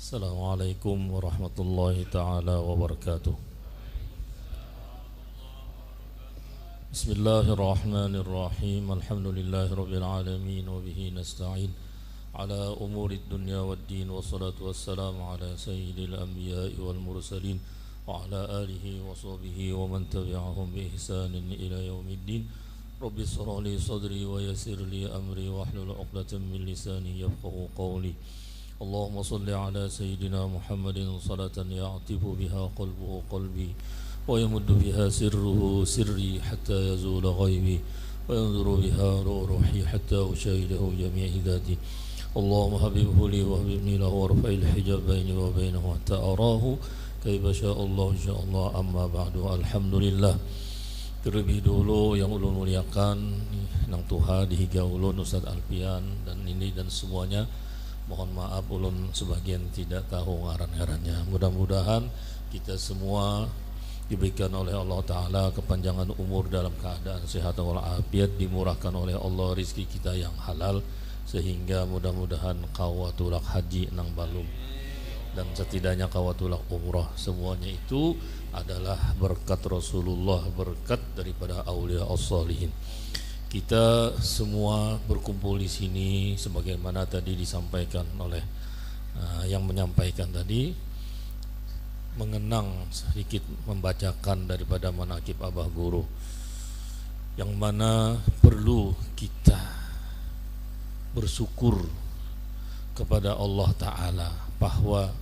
Assalamualaikum warahmatullahi ta'ala wabarakatuh. Bismillahirrahmanirrahim. Alhamdulillahi rabbil alamin. Wabihi nasta'in ala umuri dunya waddin. Wassalatu wassalamu ala sayyidil anbiya'i wal mursalin wa ala alihi wa sahbihi wa man tabi'ahum bi ihsanin ila yaumiddin. Rabbi shrah li sadri wa yassir li amri wahlul 'uqdatam min lisani yafqahu qawli. Allahumma salli ala Sayyidina Muhammadin salatan ya'tifu biha qalbuhu qalbi wa yamuddu biha sirruhu sirri hatta yazula ghaibi wa yanzuru biha ruhi hatta ushahidahu jami'i dhati. Allahumma habibhu li wa habibni lahu warfa'il hijab baini wa bainahu hatta arahu kaifa sya'allahu insyaallah. Amma ba'du. Alhamdulillah, terlebih dulu yang ulun muliakan nang Tuhan dihiga ulun Ustaz Alpian dan ini dan semuanya. Mohon maaf ulun sebagian tidak tahu ngaran-ngarannya. Mudah-mudahan kita semua diberikan oleh Allah Ta'ala kepanjangan umur dalam keadaan sehat walafiat, dimurahkan oleh Allah rizki kita yang halal, sehingga mudah-mudahan kawatulak haji nang balum dan setidaknya kawatulak umrah. Semuanya itu adalah berkat Rasulullah, berkat daripada aulia as-salihin. Kita semua berkumpul di sini sebagaimana tadi disampaikan oleh yang menyampaikan tadi, mengenang sedikit, membacakan daripada manaqib Abah Guru, yang mana perlu kita bersyukur kepada Allah Ta'ala bahwa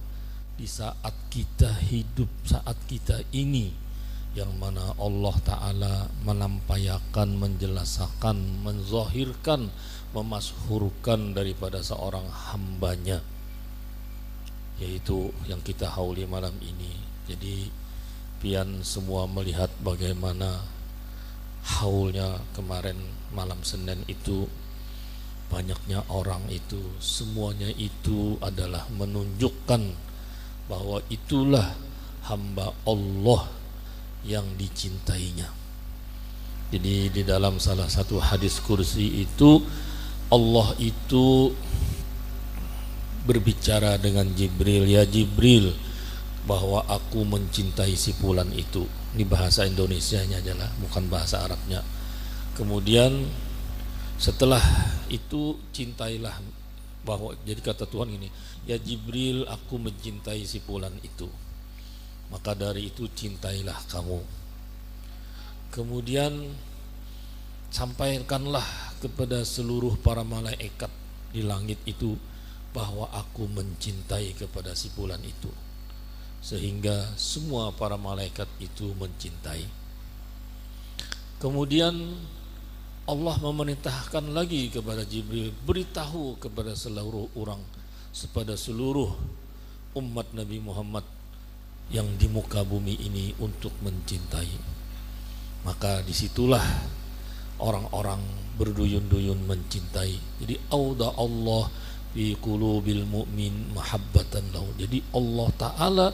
di saat kita hidup saat kita ini, yang mana Allah Ta'ala menampakkan, menjelaskan, menzahirkan, memasyhurkan daripada seorang hambanya, yaitu yang kita hauli malam ini. Jadi pian semua melihat bagaimana haulnya kemarin malam Senin itu, banyaknya orang itu, semuanya itu adalah menunjukkan bahwa itulah hamba Allah yang dicintainya. Jadi di dalam salah satu hadis kursi itu, Allah itu berbicara dengan Jibril, ya Jibril, bahwa aku mencintai si fulan itu. Ini bahasa Indonesianya aja lah, bukan bahasa Arabnya. Kemudian setelah itu cintailah, bahwa jadi kata Tuhan ini, ya Jibril, aku mencintai si fulan itu, maka dari itu cintailah kamu. Kemudian sampaikanlah kepada seluruh para malaikat di langit itu bahwa aku mencintai kepada si fulan itu, sehingga semua para malaikat itu mencintai. Kemudian Allah memerintahkan lagi kepada Jibril, beritahu kepada seluruh orang, kepada seluruh umat Nabi Muhammad yang di muka bumi ini untuk mencintai. Maka disitulah orang-orang berduyun-duyun mencintai. Jadi auda Allah fi qulubil mu'min mahabbatan lahu. Jadi Allah Ta'ala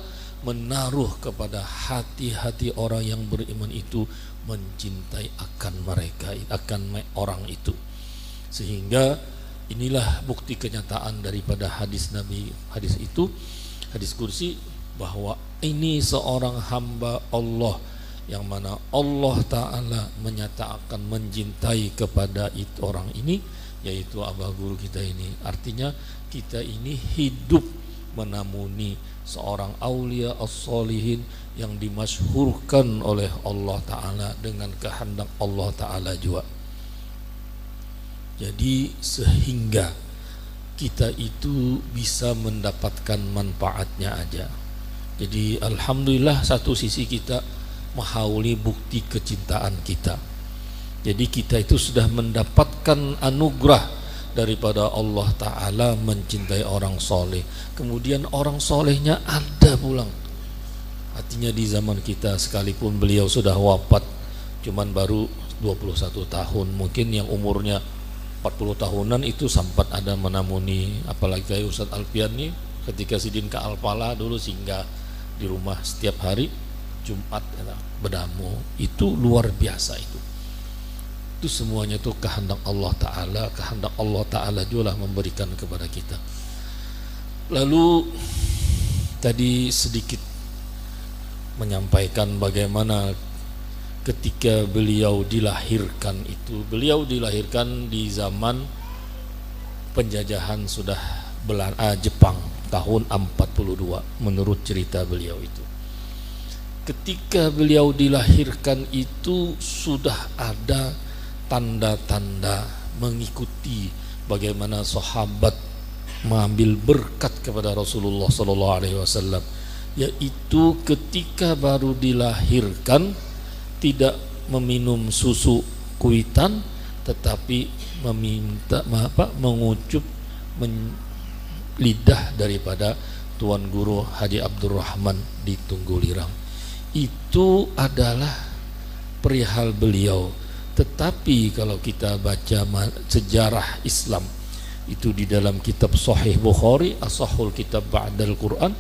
menaruh kepada hati-hati orang yang beriman itu mencintai akan mereka, akan orang itu. Sehingga inilah bukti kenyataan daripada hadis Nabi, hadis itu, hadis kursi, bahwa ini seorang hamba Allah yang mana Allah Ta'ala menyatakan mencintai kepada itu orang ini, yaitu Abah Guru kita ini. Artinya kita ini hidup menamuni seorang aulia as-solihin yang dimasyhurkan oleh Allah Ta'ala dengan kehendak Allah Ta'ala juga. Jadi sehingga kita itu bisa mendapatkan manfaatnya aja. Jadi alhamdulillah, satu sisi kita menghauli bukti kecintaan kita. Jadi kita itu sudah mendapatkan anugerah daripada Allah Ta'ala mencintai orang soleh. Kemudian orang solehnya ada pulang. Artinya di zaman kita, sekalipun beliau sudah wafat cuman baru 21 tahun, mungkin yang umurnya 40 tahunan itu sempat ada menamuni, apalagi kayak Ustaz Alpian nih, ketika Sidin ke Alpala dulu singgah di rumah setiap hari Jumat berdamu, itu luar biasa. Itu semuanya itu kehendak Allah Ta'ala, kehendak Allah Ta'ala juga memberikan kepada kita. Lalu tadi sedikit menyampaikan bagaimana ketika beliau dilahirkan itu, beliau dilahirkan di zaman penjajahan sudah Jepang tahun 42 menurut cerita beliau itu. Ketika beliau dilahirkan itu sudah ada tanda-tanda mengikuti bagaimana sahabat mengambil berkat kepada Rasulullah SAW, yaitu ketika baru dilahirkan tidak meminum susu kuitan, tetapi mengucup lidah daripada Tuan Guru Haji Abdurrahman di Tunggulirang. Itu adalah perihal beliau. Tetapi kalau kita baca sejarah Islam itu di dalam kitab Sahih Bukhari, Ashahul Kitab Ba'dal Quran,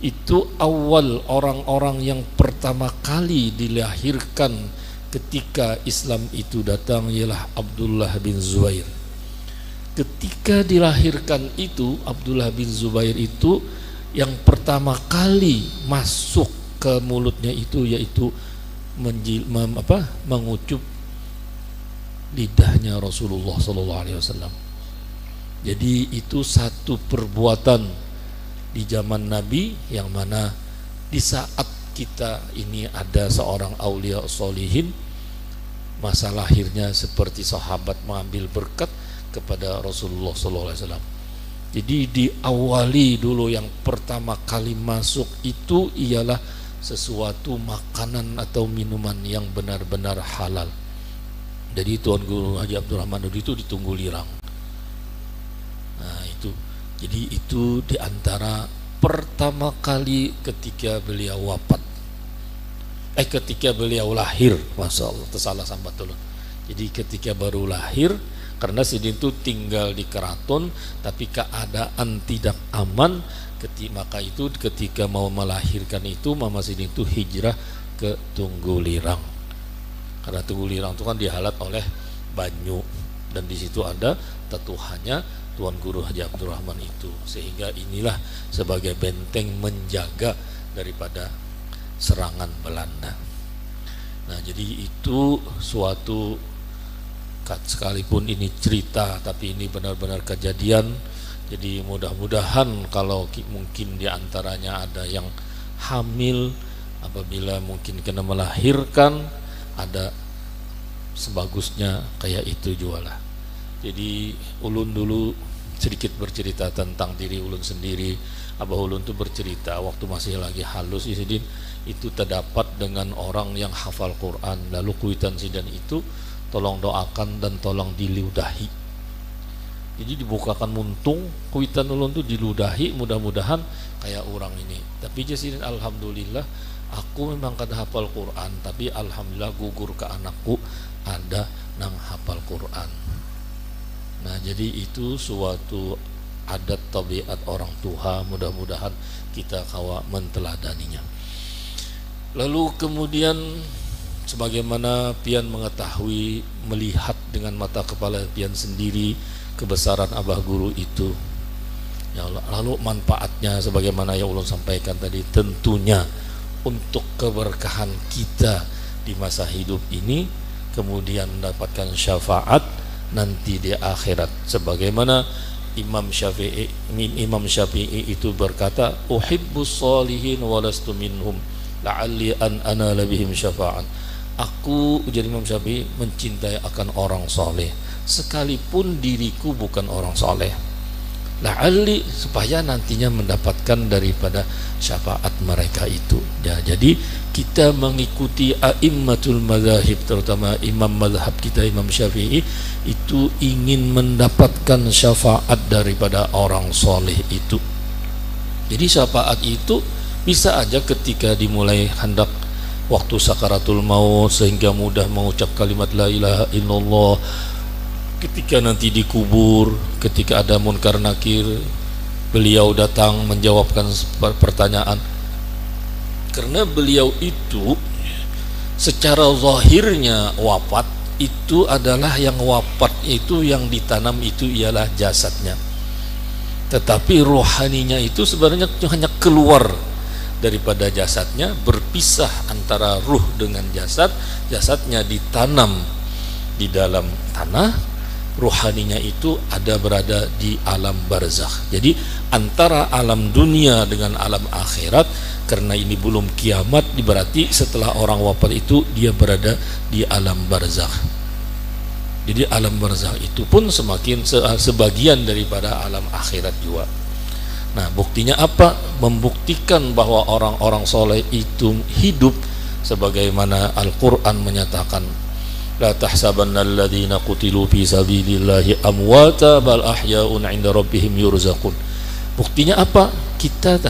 itu awal orang-orang yang pertama kali dilahirkan ketika Islam itu datang ialah Abdullah bin Zubair. Ketika dilahirkan itu, Abdullah bin Zubair itu yang pertama kali masuk ke mulutnya itu yaitu mengucup lidahnya Rasulullah SAW. Jadi itu satu perbuatan di zaman Nabi yang mana di saat kita ini ada seorang aulia solihin, masa lahirnya seperti sahabat mengambil berkat kepada Rasulullah SAW. Jadi diawali dulu yang pertama kali masuk itu ialah sesuatu makanan atau minuman yang benar-benar halal. Jadi Tuan Guru Haji Abdurrahman itu di Tunggulirang. Nah itu, jadi itu diantara pertama kali ketika beliau wafat. Ketika beliau lahir, masya Allah, tersalah sambat dulu. Jadi ketika baru lahir, karena Sidin itu tinggal di keraton, tapi keadaan tidak aman. Maka itu ketika mau melahirkan itu Mama Sidin itu hijrah ke Tunggulirang, karena Tunggulirang itu kan dihalat oleh banyu dan di situ ada tetuhannya Tuan Guru Haji Abdurrahman itu, sehingga inilah sebagai benteng menjaga daripada serangan Belanda. Nah jadi itu suatu, sekalipun ini cerita tapi ini benar-benar kejadian. Jadi mudah-mudahan kalau mungkin diantaranya ada yang hamil, apabila mungkin kena melahirkan, ada sebagusnya kayak itu jualah. Jadi ulun dulu sedikit bercerita tentang diri ulun sendiri. Abah ulun tuh bercerita waktu masih lagi halus Sidin itu terdapat dengan orang yang hafal Quran, lalu kuitan Sidin itu tolong doakan dan tolong diludahi. Jadi dibukakan muntung, kuitan ulun tuh diludahi, mudah-mudahan kayak orang ini. Tapi Sidin alhamdulillah aku memang kada hafal Quran, tapi alhamdulillah gugur ke anakku ada nang hafal Quran. Nah jadi itu suatu adat tabiat orang tua, mudah-mudahan kita kawa menteladaninya. Lalu kemudian sebagaimana pian mengetahui, melihat dengan mata kepala pian sendiri kebesaran Abah Guru itu ya, lalu manfaatnya sebagaimana yang ulun sampaikan tadi, tentunya untuk keberkahan kita di masa hidup ini, kemudian mendapatkan syafaat nanti di akhirat. Sebagaimana Imam Syafi'i itu berkata, uhibbus sholihin walastu minhum la'alli an anala bihim syafa'an. Aku, jadi Imam Syafi'i, mencintai akan orang soleh sekalipun diriku bukan orang soleh, la'alli, supaya nantinya mendapatkan daripada syafaat mereka itu ya. Jadi kita mengikuti a'immatul mazahib, terutama imam mazhab kita Imam Syafi'i itu ingin mendapatkan syafaat daripada orang soleh itu. Jadi syafaat itu bisa aja ketika dimulai hendak waktu sakaratul maut sehingga mudah mengucap kalimat la ilaha illallah, ketika nanti dikubur, ketika ada munkar nakir, beliau datang menjawabkan pertanyaan. Karena beliau itu secara zahirnya wafat itu adalah yang wafat itu yang ditanam itu ialah jasadnya. tetapi rohaninya itu sebenarnya hanya keluar daripada jasadnya, berpisah antara ruh dengan jasad. Jasadnya ditanam di dalam tanah, rohaninya itu berada di alam barzakh. Jadi antara alam dunia dengan alam akhirat, karena ini belum kiamat, berarti setelah orang wafat itu dia berada di alam barzakh. Jadi alam barzakh itu pun semakin sebagian daripada alam akhirat juga. Nah, buktinya apa? Membuktikan bahwa orang-orang soleh itu hidup sebagaimana Al-Quran menyatakan, la tahsabanna alladhina qutilu fi sabilillahi amwata bal ahya'un 'inda rabbihim yurzaqun. Buktinya apa? Kita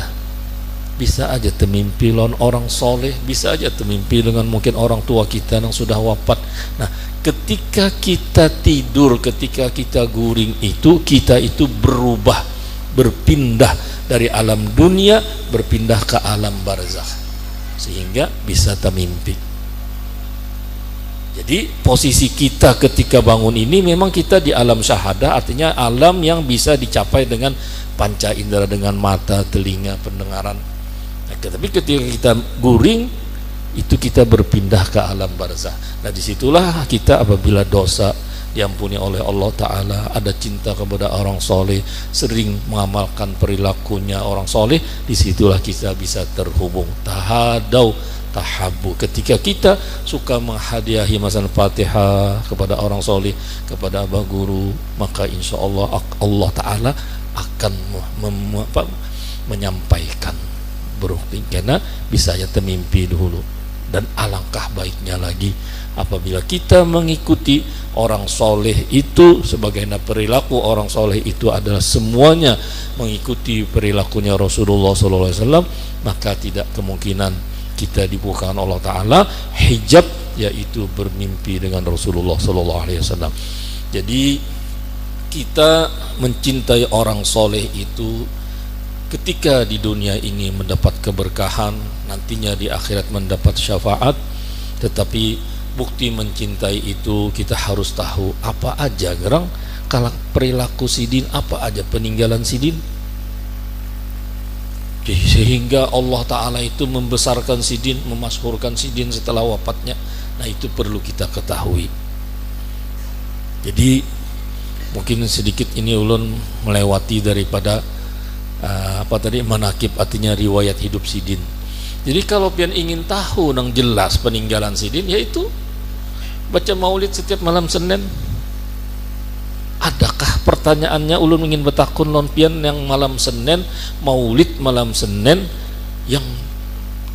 bisa aja termimpi lawan orang soleh, bisa aja termimpi dengan mungkin orang tua kita yang sudah wafat. Nah, ketika kita tidur, ketika kita guring itu, kita itu berubah, berpindah dari alam dunia, berpindah ke alam barzakh, sehingga bisa termimpi. Jadi posisi kita ketika bangun ini memang kita di alam syahadah, artinya alam yang bisa dicapai dengan panca indera, dengan mata, telinga, pendengaran. Nah, tapi ketika kita guring itu kita berpindah ke alam barzakh. Nah, disitulah kita apabila dosa diampuni oleh Allah Ta'ala, ada cinta kepada orang soleh, sering mengamalkan perilakunya orang soleh, disitulah kita bisa terhubung. Tahadau tahabu. Ketika kita suka menghadiahi masan Fatihah kepada orang soleh, kepada abah guru, maka insya Allah Allah Ta'ala akan menyampaikan berukti, karena bisa ya termimpi dulu. Dan alangkah baiknya lagi apabila kita mengikuti orang soleh itu, sebagaimana perilaku orang soleh itu adalah semuanya mengikuti perilakunya Rasulullah SAW, maka tidak kemungkinan kita dibukakan Allah Ta'ala hijab, yaitu bermimpi dengan Rasulullah SAW. Jadi kita mencintai orang soleh itu ketika di dunia ini mendapat keberkahan, nantinya di akhirat mendapat syafaat. Tetapi bukti mencintai itu kita harus tahu apa aja gerang kalau perilaku sidin, apa aja peninggalan sidin, sehingga Allah Ta'ala itu membesarkan sidin, memasyhurkan sidin setelah wafatnya. Nah, itu perlu kita ketahui. Jadi mungkin sedikit ini ulun melewati daripada manakib, artinya riwayat hidup sidin. Jadi kalau pian ingin tahu nang jelas peninggalan sidin, yaitu baca maulid setiap malam Senin. Adakah, pertanyaannya ulun ingin bertakun lon pian yang malam Senin, maulid malam Senin yang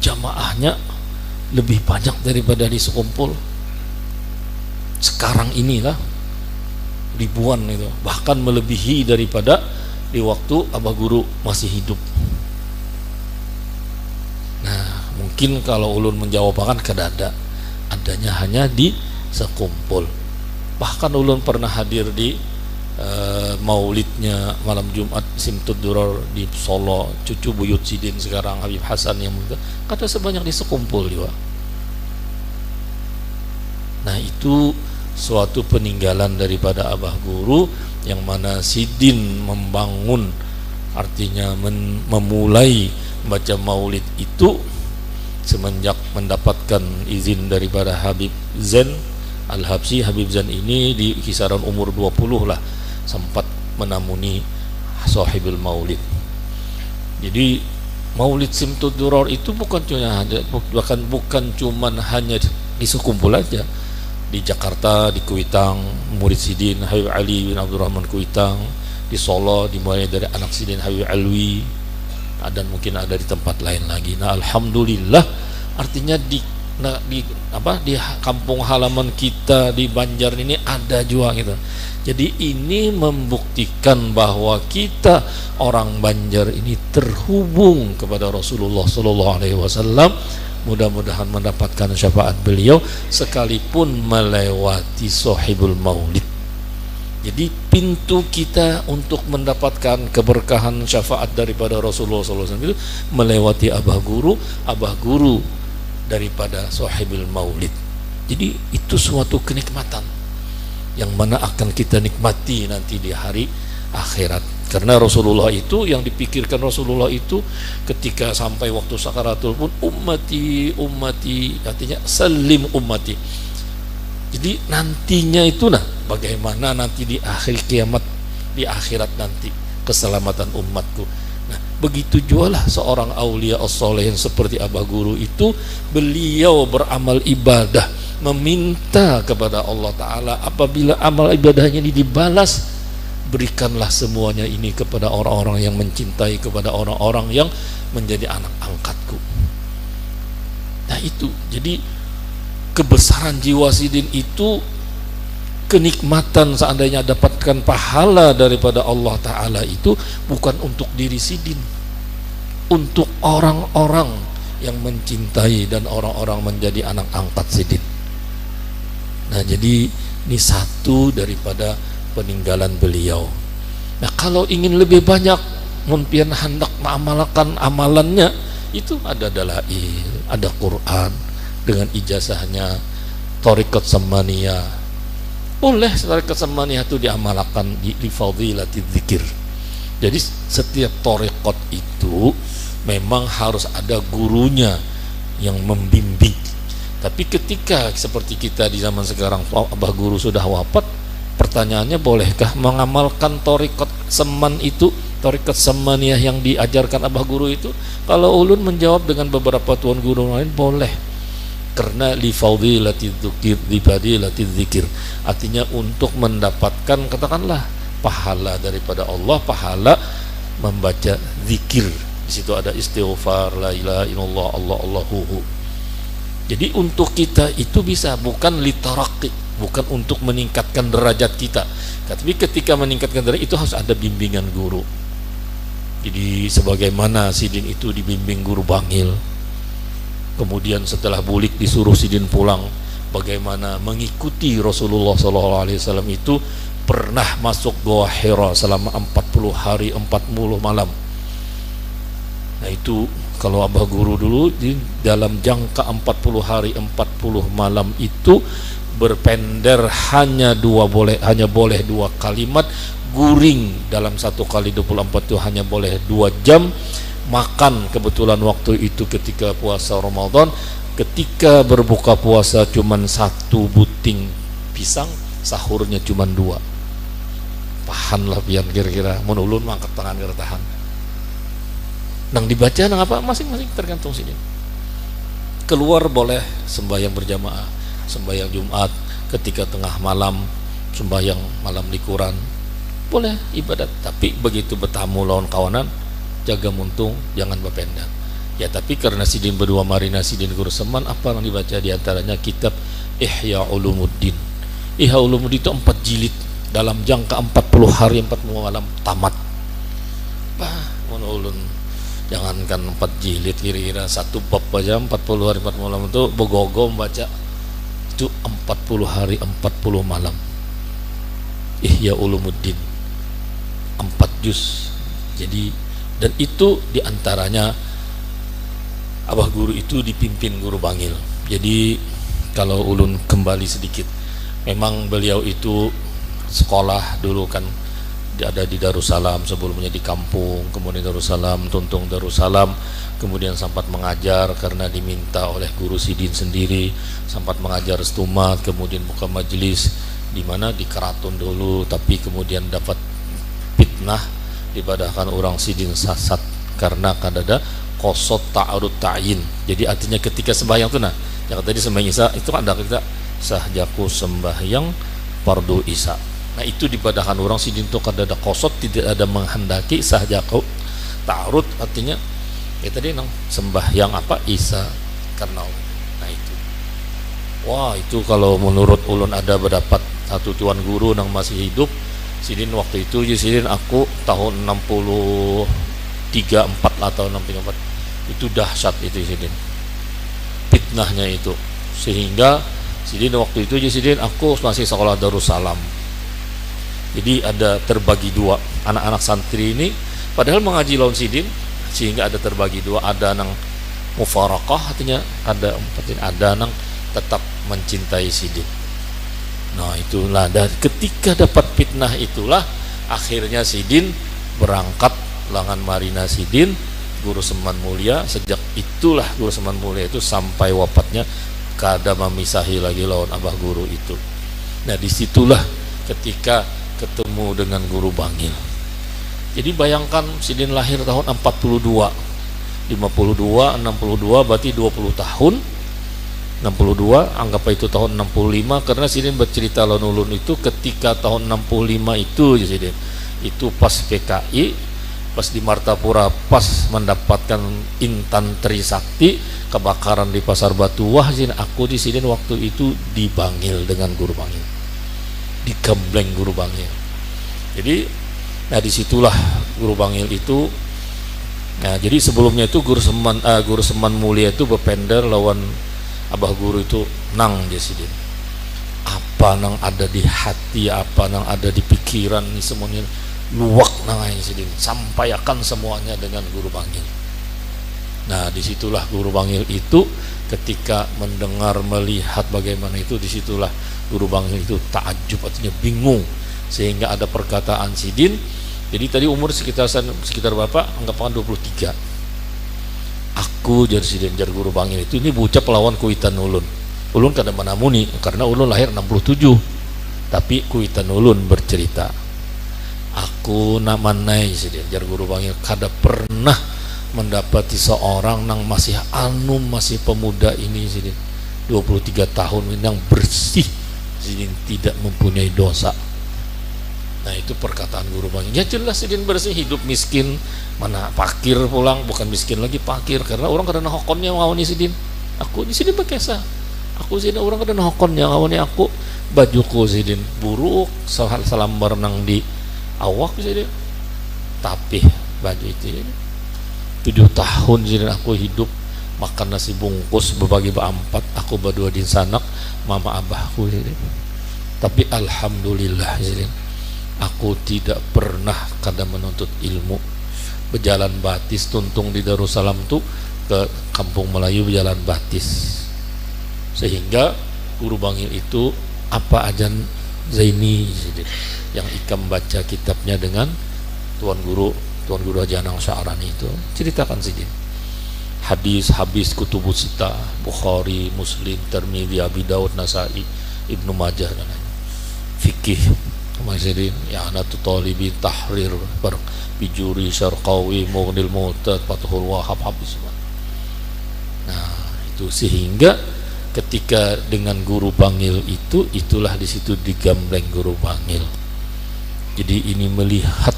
jamaahnya lebih banyak daripada di sekumpul? Sekarang inilah ribuan itu, bahkan melebihi daripada di waktu abah guru masih hidup. Nah, mungkin kalau ulun menjawab akan kedada, adanya hanya di sekumpul. Bahkan ulun pernah hadir di maulidnya malam Jumat Simtud Duror di Solo, cucu buyut sidin sekarang Habib Hasan yang muda, kata sebanyak di sekumpul juga. Nah, itu suatu peninggalan daripada abah guru, yang mana sidin membangun, artinya memulai baca maulid itu semenjak mendapatkan izin daripada Habib Zain Al-Habsyi. Habib Zain ini di kisaran umur 20 lah sempat menamuni sahibul maulid. Jadi maulid Simtud Duror itu bukan cuma hanya di sekumpul aja. Di Jakarta, di Kuitang, murid sidin Habib Ali bin Abdurrahman Kuitang. Di Solo dimulai dari anak sidin Habib Alwi, dan mungkin ada di tempat lain lagi. Nah, alhamdulillah, artinya di kampung halaman kita di Banjar ini ada juga gitu. Jadi ini membuktikan bahwa kita orang Banjar ini terhubung kepada Rasulullah SAW. Mudah-mudahan mendapatkan syafaat beliau sekalipun melewati sahibul maulid. Jadi pintu kita untuk mendapatkan keberkahan syafaat daripada Rasulullah SAW itu melewati abah guru daripada sahibul maulid. Jadi itu suatu kenikmatan yang mana akan kita nikmati nanti di hari akhirat. Karena Rasulullah itu, yang dipikirkan Rasulullah itu ketika sampai waktu sakaratul pun, ummati ummati, artinya salim ummati. Jadi nantinya itu bagaimana nanti di akhir kiamat, di akhirat nanti keselamatan umatku. Nah, begitu jualah seorang aulia as-solihin seperti Abah Guru itu, beliau beramal ibadah, meminta kepada Allah Ta'ala, apabila amal ibadahnya ini dibalas, berikanlah semuanya ini kepada orang-orang yang mencintai, kepada orang-orang yang menjadi anak angkatku. Nah itu, jadi kebesaran jiwa Sidin itu, kenikmatan seandainya dapatkan pahala daripada Allah Ta'ala itu bukan untuk diri Sidin, untuk orang-orang yang mencintai dan orang-orang menjadi anak angkat Sidin. Nah jadi ini satu daripada peninggalan beliau. Nah kalau ingin lebih banyak, mungkin hendak mengamalkan amalannya, itu ada dalail, ada Quran dengan ijazahnya, thariqat samaniyah. Boleh thariqat samaniyah itu diamalkan di fadilati dzikir. Jadi setiap thariqat itu memang harus ada gurunya yang membimbing. Tapi ketika seperti kita di zaman sekarang, Abah Guru sudah wafat, pertanyaannya, bolehkah mengamalkan thariqat saman itu, thariqat samaniyah yang diajarkan Abah Guru itu? Kalau ulun menjawab dengan beberapa tuan guru lain, boleh. Karena li fadilati dzikir, li fadilati dzikir, artinya untuk mendapatkan, katakanlah, pahala daripada Allah, pahala membaca zikir. Di situ ada istighfar, la ilaha illallah, Allah Allahu. Jadi untuk kita itu bisa, bukan litaraqi, bukan untuk meningkatkan derajat kita, tapi ketika meningkatkan derajat itu harus ada bimbingan guru. Jadi sebagaimana Sidin itu dibimbing guru Bangil, kemudian setelah bulik disuruh Sidin pulang, bagaimana mengikuti Rasulullah SAW itu pernah masuk Goa Hira selama 40 hari 40 malam. Nah itu kalau Abah Guru dulu di dalam jangka 40 hari 40 malam itu berpender hanya boleh 2 kalimat, guring dalam 1 kali 24 itu hanya boleh 2 jam, makan kebetulan waktu itu ketika puasa Ramadan, ketika berbuka puasa cuman 1 buting pisang, sahurnya cuman 2. Pahan lah pian kira-kira menulun mangkat tangan kira tahan. Nang dibaca nang apa masing-masing tergantung sini. Keluar boleh sembahyang berjamaah, sembahyang Jumat, ketika tengah malam sembahyang malam likuran, boleh ibadat. Tapi begitu bertamu lawan kawanan, jaga muntung, jangan berpendang. Ya tapi karena Sidin berdua marina Sidin Guru Seman, apa yang dibaca diantaranya kitab Ihya Ulumuddin. Ihya Ulumuddin itu 4 jilid dalam jangka 40 hari 40 malam tamat. Ulun jangankan 4 jilid, kira-kira 1 bab aja 40 hari 40 malam itu begogo membaca itu 40 hari 40 malam. Ihya Ulumuddin 4 juz. Jadi dan itu diantaranya Abah Guru itu dipimpin Guru Bangil. Jadi kalau ulun kembali sedikit, memang beliau itu sekolah dulu kan ada di Darussalam, sebelumnya di kampung, kemudian Darussalam, Tuntung Darussalam, kemudian sempat mengajar karena diminta oleh Guru Sidin sendiri, sempat mengajar Stumat, kemudian buka majelis di mana di Keraton dulu, tapi kemudian dapat fitnah, dibadahkan orang Sidin sasat karena kadada qasad ta'arud ta'yin. Jadi artinya ketika sembahyang itu yang tadi sembahyang Isya itu ada kita sahjaku sembahyang fardu Isya. Nah itu dibadahkan orang Sidin itu kadada qasad, tidak ada menghendaki sahjaku ta'arud, artinya ya tadi sembahyang apa Isya karena. Nah itu, wah itu kalau menurut ulun ada berdapat satu tuan guru yang masih hidup Sidin waktu itu, Sidin aku tahun 63-4 atau 63-4 itu dahsyat itu Sidin fitnahnya itu, sehingga Sidin waktu itu Sidin aku masih sekolah Darussalam. Jadi ada terbagi 2 anak-anak santri ini padahal mengaji lawan Sidin, sehingga ada terbagi 2, ada nang mufarakah artinya ada nang tetap mencintai Sidin. Nah itulah, dan ketika dapat fitnah itulah akhirnya Sidin berangkat langan Marina Sidin Guru Seman Mulia. Sejak itulah Guru Seman Mulia itu sampai wafatnya kada memisahi lagi lawan abah guru itu. Nah disitulah ketika ketemu dengan Guru Bangil. Jadi bayangkan Sidin lahir tahun 42, 52, 62 berarti 20 tahun. 62 anggap itu tahun 65, karena Sidin bercerita lawan ulun itu ketika tahun 65 itu ya Sidin, itu pas PKI, pas di Martapura, pas mendapatkan Intan Trisakti, kebakaran di Pasar Batu. Wah Sidin, aku di Sidin waktu itu dibangil dengan Guru Bangil, digembleng Guru Bangil. Jadi nah disitulah Guru Bangil itu. Nah jadi sebelumnya itu Guru Seman Mulia itu berpender lawan abah guru itu nang Sidin, apa nang ada di hati, apa nang ada di pikiran ini semuanya luak nang Sidin, sampaikan semuanya dengan Guru Bangil. Nah disitulah Guru Bangil itu ketika mendengar melihat bagaimana itu, disitulah Guru Bangil itu takjub, artinya bingung, sehingga ada perkataan Sidin. Jadi tadi umur sekitar berapa? Anggapan 23. Aku jar Sidin, jar Guru Bangil itu, ini bocah pelawan kuitan ulun. Ulun kada menamuni karena ulun lahir 67. Tapi kuitan ulun bercerita, aku namanai Sidin, jar Guru Bangil, kada pernah mendapati seorang nang masih anum, masih pemuda ini Sidin, 23 tahun yang bersih Sidin, tidak mempunyai dosa. Nah itu perkataan Guru Bangil. Ya jelas Sidin bersih, hidup miskin, mana pakir pulang, bukan miskin lagi, pakir, karena orang kadang hokonnya ngawani Sidin. Aku di sini bekesa, aku Sidin orang kadang hokonnya ngawani aku, bajuku Sidin buruk, salam berenang di awak Sidin, tapi baju itu 7 tahun Sidin aku hidup makan nasi bungkus berbagi berempat, aku berdua di sanak mama abahku Sidin. Tapi alhamdulillah Sidin, aku tidak pernah kada menuntut ilmu, berjalan batis tuntung di Darussalam tuh ke Kampung Melayu berjalan batis, sehingga Guru Bangil itu apa ajan Zaini yang ikam baca kitabnya dengan Tuan Guru Haji Anang Sya'rani itu ceritakan Sidin hadis habis kutubus sita, Bukhari, Muslim, Tirmidzi, Abi Daud, Nasai, Ibnu Majah dan lain, fikih Sidin, ya anatu talibi tahrir bijuri syarqawi mughnil mu'tad Fathul Wahhab habis. Nah itu sehingga ketika dengan Guru Bangil itu, itulah di situ digambleng Guru Bangil. Jadi ini melihat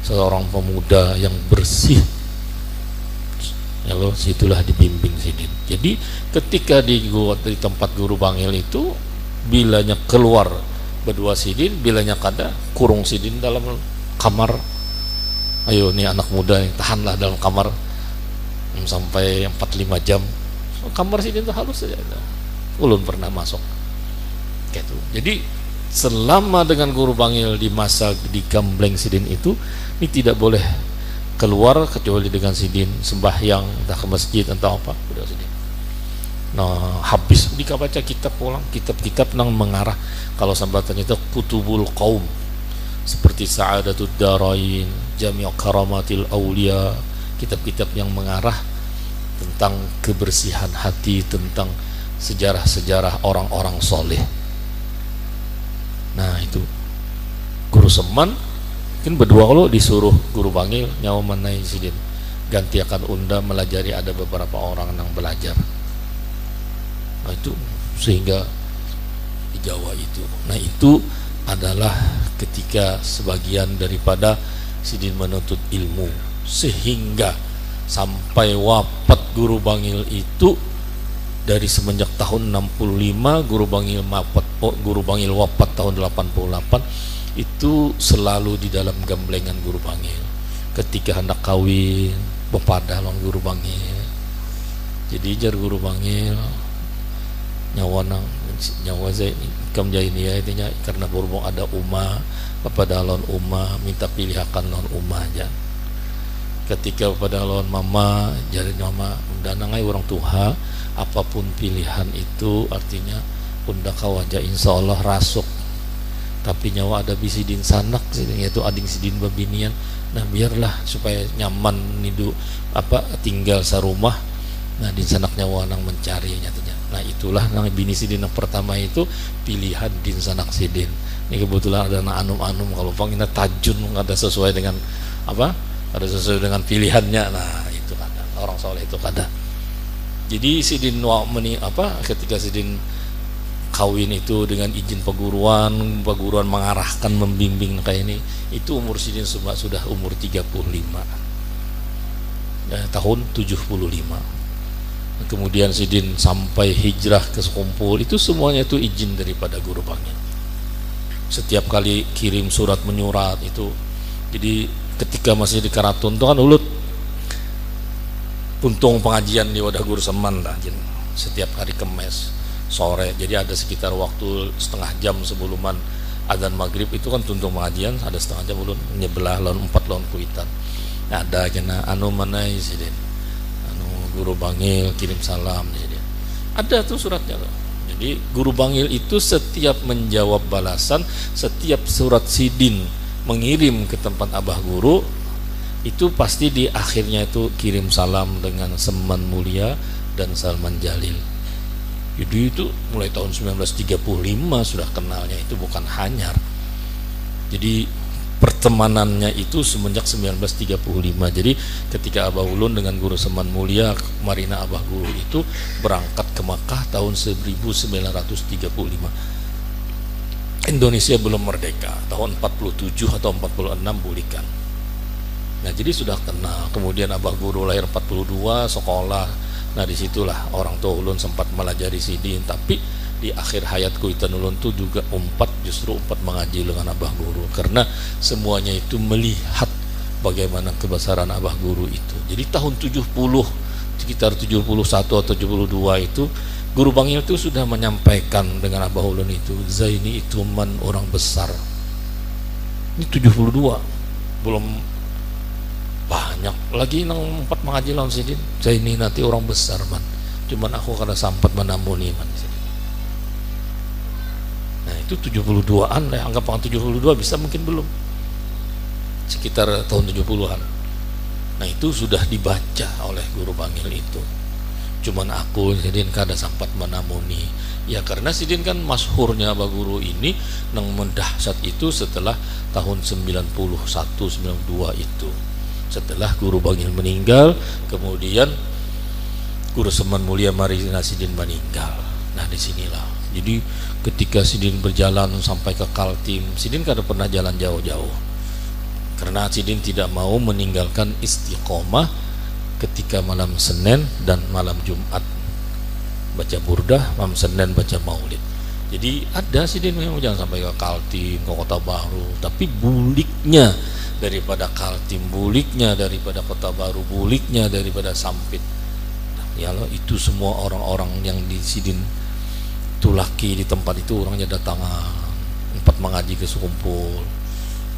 seorang pemuda yang bersih, ya loh, situlah dibimbing Sidin. Jadi ketika di tempat Guru Bangil itu, bilanya keluar berdua Sidin, bilanya kada kurung Sidin dalam kamar. Ayo nih anak muda yang tahanlah dalam kamar sampai 4-5 jam. Kamar Sidin itu halus saja. Ulun pernah masuk gitu. Jadi selama dengan Guru Bangil di masa digambleng Sidin itu, ini tidak boleh keluar kecuali dengan Sidin sembahyang, entah ke masjid entah apa udah Sidin. Nah habis dika baca kitab pulang, kitab-kitab nang mengarah, kalau sambatannya itu Kutubul Qaum, seperti Sa'adatud Darain, Jami' Karamatil Aulia, kitab-kitab yang mengarah tentang kebersihan hati, tentang sejarah-sejarah orang-orang soleh. Nah itu Guru Seman mungkin berdua kalau disuruh Guru Bangil nyawa manai Sidin, ganti akan unda melajari, ada beberapa orang yang belajar. Nah itu sehingga di Jawa itu, nah itu adalah ketika sebagian daripada Sidin menuntut ilmu, sehingga sampai wafat Guru Bangil itu, dari semenjak tahun 65 Guru Bangil wafat tahun 88, itu selalu di dalam gamblengan Guru Bangil. Ketika hendak kawin bepadah lawan Guru Bangil, jadi jar Guru Bangil nyawa saya kam ini ya intinya, karena berhubung ada umah kepada lawan umah, minta pilihakan lawan umah aja. Ketika pada lawan mama, jari mama undanangai orang tua, apapun pilihan itu artinya unda kau aja insya Allah rasuk tapi nyawa ada bisidin sanak yaitu ading sidin babinian. Nah biarlah supaya nyaman nidu tinggal sarumah. Nah din sanak nyawa nang mencari nyatanya. Nah itulah nang bini sidin yang pertama itu pilihan din sanak sidin. Ini kebetulan ada anum-anum kalau pangina tajun ada sesuai dengan ada sesuai dengan pilihannya. Nah itu kadang orang soleh itu kadang. Jadi sidin ketika sidin kawin itu dengan izin paguruan mengarahkan membimbing kayak ini, itu umur sidin sudah umur 35 tahun 75. Kemudian sidin sampai hijrah ke Sekumpul itu semuanya itu izin daripada guru bangil. Setiap kali kirim surat menyurat itu, jadi ketika masih di Karatun itu kan ulut puntung pengajian di wadah guru Seman lah, setiap hari Kemes sore, jadi ada sekitar waktu setengah jam sebelum adzan maghrib itu kan tuntung pengajian, ada setengah jam ulun nyebelah lawan 4 lawan kuitan. Ada kena manai sidin guru bangil kirim salam, jadi ada tuh suratnya loh. Jadi guru bangil itu setiap menjawab balasan, setiap surat sidin mengirim ke tempat abah guru itu pasti di akhirnya itu kirim salam dengan seman mulia dan Salman Jalil. Jadi itu mulai tahun 1935 sudah kenalnya, itu bukan hanyar. Jadi pertemanannya itu semenjak 1935. Jadi ketika Abah Ulun dengan guru Seman Mulia Marina Abah Guru itu berangkat ke Makkah tahun 1935. Indonesia belum merdeka, tahun 47 atau 46 bulikan. Nah jadi sudah kenal. Kemudian Abah Guru lahir 42, sekolah. Nah disitulah orang tua ulun sempat melajari sidin, tapi di akhir hayat kuitan ulun tuh juga justru mengaji dengan Abah Guru, karena semuanya itu melihat bagaimana kebesaran Abah Guru itu. Jadi tahun 70 sekitar 71 atau 72 itu guru bangil itu sudah menyampaikan dengan Abah Ulun itu, Zaini itu orang besar. Ini 72 belum banyak lagi nang 4 mengaji lawan sidin. Zaini nanti orang besar cuman aku kada sampat menamuni sidin. Nah itu 72-an lah, anggap 72 bisa, mungkin belum, sekitar tahun 70-an. Nah itu sudah dibaca oleh guru bangil itu, cuman aku sidin kada sampat menamuni. Ya karena sidin kan masyhurnya Abah Guru ini nang mendahsyat itu setelah tahun 91 92 itu, setelah guru bangil meninggal, kemudian guru Seman Mulia Marina Sidin meninggal. Nah disinilah, jadi ketika sidin berjalan sampai ke Kaltim, sidin kada pernah jalan jauh-jauh karena sidin tidak mau meninggalkan istiqomah ketika malam Senin dan malam Jumat baca burdah, malam Senin baca maulid. Jadi ada sidin yang jangan sampai ke Kaltim, ke Kota Baru, tapi buliknya daripada Kaltim, buliknya daripada Kota Baru, buliknya daripada Sampit. Nah, ya Allah, itu semua orang-orang yang di sidin tulaki di tempat itu orangnya datangan 4 mengaji ke Sekumpul.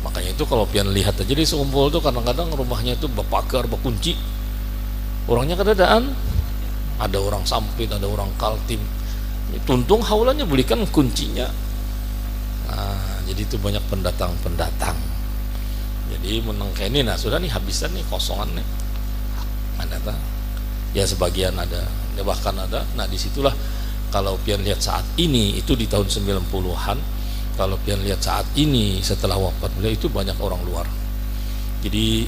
Makanya itu kalau pian lihat aja di Sekumpul tuh kadang-kadang rumahnya itu berpagar, berkunci, orangnya kadadaan. Ada orang Sampit, ada orang Kaltim, tuntung haulannya belikan kuncinya. Nah, jadi itu banyak pendatang. Jadi menengkeni, nah sudah nih habisan nih, kosongan nih, ada tak? Ya sebagian ada, ya bahkan ada. Nah disitulah kalau pian lihat saat ini itu di tahun 90-an, kalau pian lihat saat ini setelah wafat beliau itu banyak orang luar. Jadi